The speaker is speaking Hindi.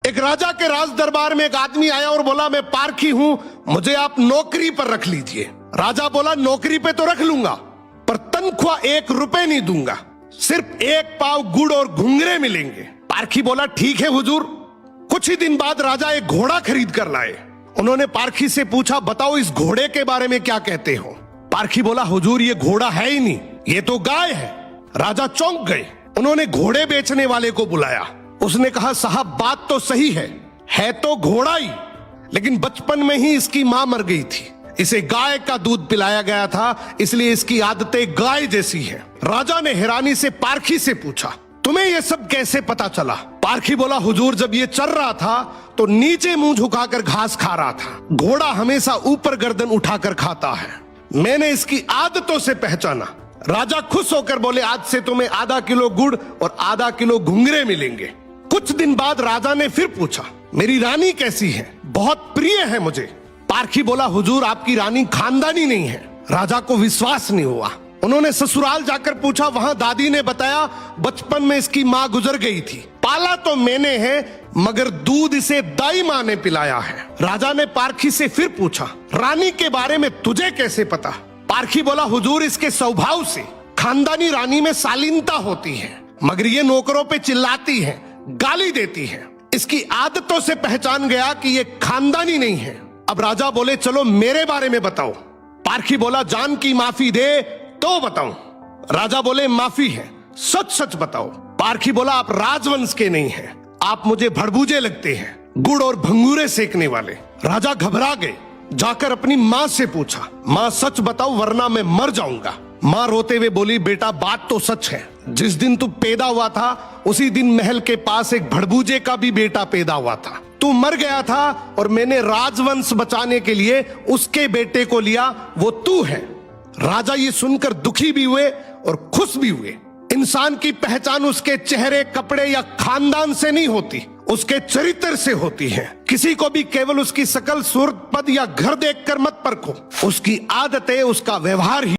एक राजा के राज दरबार में एक आदमी आया और बोला, मैं पारखी हूं, मुझे आप नौकरी पर रख लीजिए। राजा बोला, नौकरी पे तो रख लूंगा, पर तनख्वाह 1 रुपए नहीं दूंगा, सिर्फ 1 पाव गुड़ और घुंघरे मिलेंगे। पारखी बोला, ठीक है हुजूर। कुछ ही दिन बाद राजा एक घोड़ा खरीद कर लाए। उन्होंने पारखी से पूछा, बताओ इस घोड़े के बारे में क्या कहते हो। पारखी बोला, हुजूर ये घोड़ा है ही नहीं, ये तो गाय है। राजा चौंक गए। उन्होंने घोड़े बेचने वाले को बुलाया। उसने कहा, साहब बात तो सही है तो घोड़ा ही, लेकिन बचपन में ही इसकी मां मर गई थी, इसे गाय का दूध पिलाया गया था, इसलिए इसकी आदतें गाय जैसी हैं। राजा ने हैरानी से पारखी से पूछा, तुम्हें यह सब कैसे पता चला। पारखी बोला, हुजूर जब ये चल रहा था तो नीचे मुंह झुकाकर घास खा रहा था, घोड़ा हमेशा ऊपर गर्दन उठाकर खाता है, मैंने इसकी आदतों से पहचाना। राजा खुश होकर बोले, आज से तुम्हें आधा किलो गुड़ और आधा किलो घुंघरे मिलेंगे। कुछ दिन बाद राजा ने फिर पूछा, मेरी रानी कैसी है, बहुत प्रिय है मुझे। पारखी बोला, हुजूर आपकी रानी खानदानी नहीं है। राजा को विश्वास नहीं हुआ। उन्होंने ससुराल जाकर पूछा, वहां दादी ने बताया, बचपन में इसकी मां गुजर गई थी, पाला तो मैंने है, मगर दूध इसे दाई मां ने पिलाया है। राजा ने पारखी से फिर पूछा, रानी के बारे में तुझे कैसे पता। पारखी बोला, हुजूर इसके स्वभाव से खानदानी रानी में शालीनता होती है, मगर ये नौकरों पे चिल्लाती है, गाली देती है, इसकी आदतों से पहचान गया कि ये खानदानी नहीं है। अब राजा बोले, चलो मेरे बारे में बताओ। पारखी बोला, जान की माफी दे तो बताऊं। राजा बोले, माफी है, सच सच बताओ। पारखी बोला, आप राजवंश के नहीं हैं, आप मुझे भड़बूजे लगते हैं, गुड़ और भंगूरे सेकने वाले। राजा घबरा गए। जाकर अपनी मां से पूछा, मां सच बताओ वरना मैं मर जाऊंगा। मां रोते हुए बोली, बेटा बात तो सच है, जिस दिन तू पैदा हुआ था उसी दिन महल के पास एक भड़बूजे का भी बेटा पैदा हुआ था, तू मर गया था और मैंने राजवंश बचाने के लिए उसके बेटे को लिया, वो तू है। राजा ये सुनकर दुखी भी हुए और खुश भी हुए। इंसान की पहचान उसके चेहरे, कपड़े या खानदान से नहीं होती, उसके चरित्र से होती है। किसी को भी केवल उसकी शकल, सूरत, पद या घर देखकर मत परखो, उसकी आदतें, उसका व्यवहार ही